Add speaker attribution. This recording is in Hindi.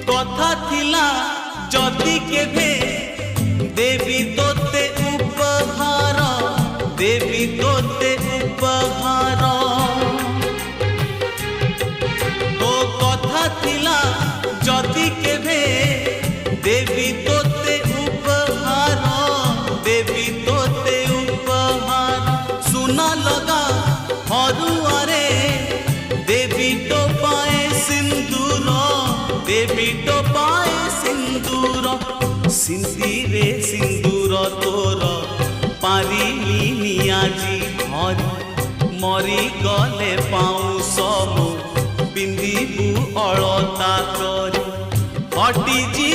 Speaker 1: कथा थिला जदि केभे देवी तोते उपहार देवी तोते उपहार तो कथा थिला जदि केभे देवी तोते उपहार देवी तोते उपहार सुना लगा हरुआरे देवी तो पाए सिंदूर देवी तो पाए सिंदूर सिंदूरे सिंदूर तोर पारिनी आजी हरि मरी गले पाऊँ सब पिंदिबू अलता करी हटिजी